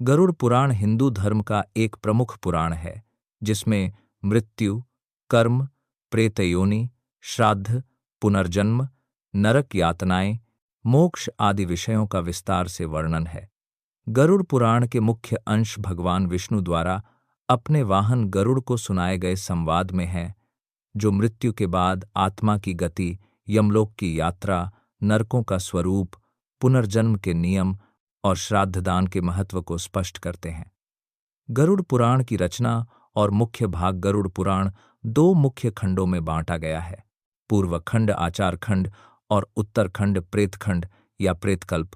गरुड़ पुराण हिंदू धर्म का एक प्रमुख पुराण है, जिसमें मृत्यु, कर्म, प्रेत योनि, श्राद्ध, पुनर्जन्म, नरक यातनाएं, मोक्ष आदि विषयों का विस्तार से वर्णन है। गरुड़ पुराण के मुख्य अंश भगवान विष्णु द्वारा अपने वाहन गरुड़ को सुनाए गए संवाद में हैं, जो मृत्यु के बाद आत्मा की गति, यमलोक की यात्रा, नरकों का स्वरूप, पुनर्जन्म के नियम और श्राद्धदान के महत्व को स्पष्ट करते हैं। गरुड़ पुराण की रचना और मुख्य भाग गरुड़ पुराण दो मुख्य खंडों में बांटा गया है: पूर्व खंड आचार खंड और उत्तर खंड प्रेत खंड या प्रेतकल्प।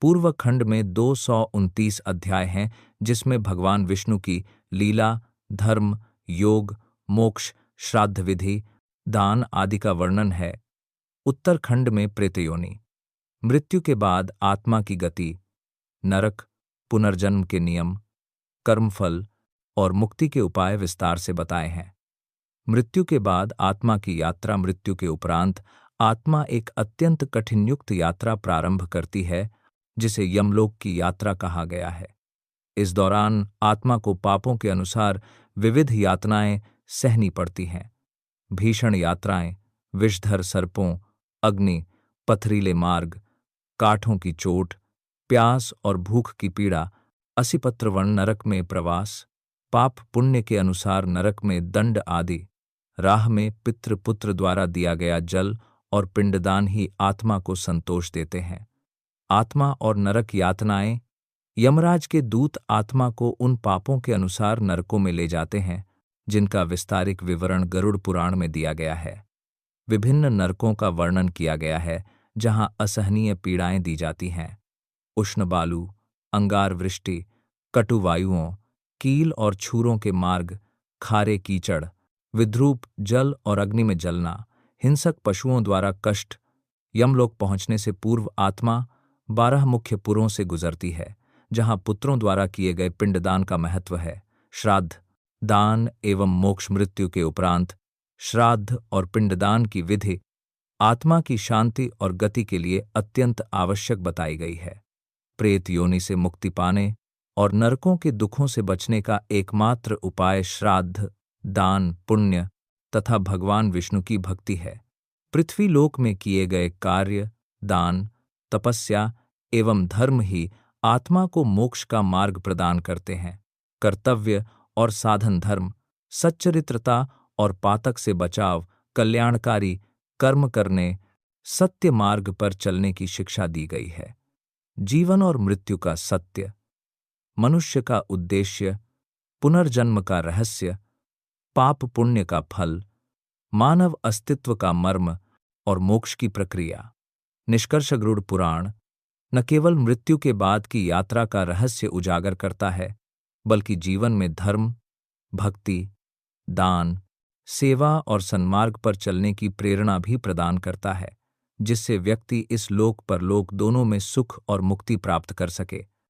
पूर्व खंड में 229 अध्याय हैं, जिसमें भगवान विष्णु की लीला, धर्म, योग, मोक्ष, श्राद्ध विधि, दान आदि का वर्णन है। उत्तर खंड में प्रेतयोनि, मृत्यु के बाद आत्मा की गति, नरक, पुनर्जन्म के नियम, कर्मफल और मुक्ति के उपाय विस्तार से बताए हैं। मृत्यु के बाद आत्मा की यात्रा। मृत्यु के उपरांत आत्मा एक अत्यंत कठिनयुक्त यात्रा प्रारंभ करती है, जिसे यमलोक की यात्रा कहा गया है। इस दौरान आत्मा को पापों के अनुसार विविध यातनाएं सहनी पड़ती हैं। भीषण यात्राएं, विषधर सर्पों, अग्नि, पथरीले मार्ग, काठों की चोट, प्यास और भूख की पीड़ा, असिपत्रवन नरक में प्रवास, पाप पुण्य के अनुसार नरक में दंड आदि। राह में पितृ पुत्र द्वारा दिया गया जल और पिंडदान ही आत्मा को संतोष देते हैं। आत्मा और नरक यातनाएं। यमराज के दूत आत्मा को उन पापों के अनुसार नरकों में ले जाते हैं, जिनका विस्तारित विवरण गरुड़ पुराण में दिया गया है। विभिन्न नरकों का वर्णन किया गया है, जहां असहनीय पीड़ाएं दी जाती हैं। उष्ण बालू, अंगार वृष्टि, कटु वायुओं, कील और छूरों के मार्ग, खारे कीचड़, विद्रूप जल और अग्नि में जलना, हिंसक पशुओं द्वारा कष्ट। यमलोक पहुंचने से पूर्व आत्मा 12 मुख्य पुरों से गुजरती है, जहां पुत्रों द्वारा किए गए पिंडदान का महत्व है। श्राद्ध, दान एवं मोक्ष। मृत्यु के उपरांत श्राद्ध और पिंडदान की विधि आत्मा की शांति और गति के लिए अत्यंत आवश्यक बताई गई है। प्रेत योनि से मुक्ति पाने और नरकों के दुखों से बचने का एकमात्र उपाय श्राद्ध, दान, पुण्य तथा भगवान विष्णु की भक्ति है। पृथ्वी लोक में किए गए कार्य, दान, तपस्या एवं धर्म ही आत्मा को मोक्ष का मार्ग प्रदान करते हैं। कर्तव्य और साधन धर्म, सच्चरित्रता और पातक से बचाव, कल्याणकारी कर्म करने, सत्य मार्ग पर चलने की शिक्षा दी गई है। जीवन और मृत्यु का सत्य, मनुष्य का उद्देश्य, पुनर्जन्म का रहस्य, पाप पुण्य का फल, मानव अस्तित्व का मर्म और मोक्ष की प्रक्रिया। निष्कर्ष, गरुड़ पुराण न केवल मृत्यु के बाद की यात्रा का रहस्य उजागर करता है, बल्कि जीवन में धर्म, भक्ति, दान, सेवा और सन्मार्ग पर चलने की प्रेरणा भी प्रदान करता है, जिससे व्यक्ति इस लोक परलोक दोनों में सुख और मुक्ति प्राप्त कर सके।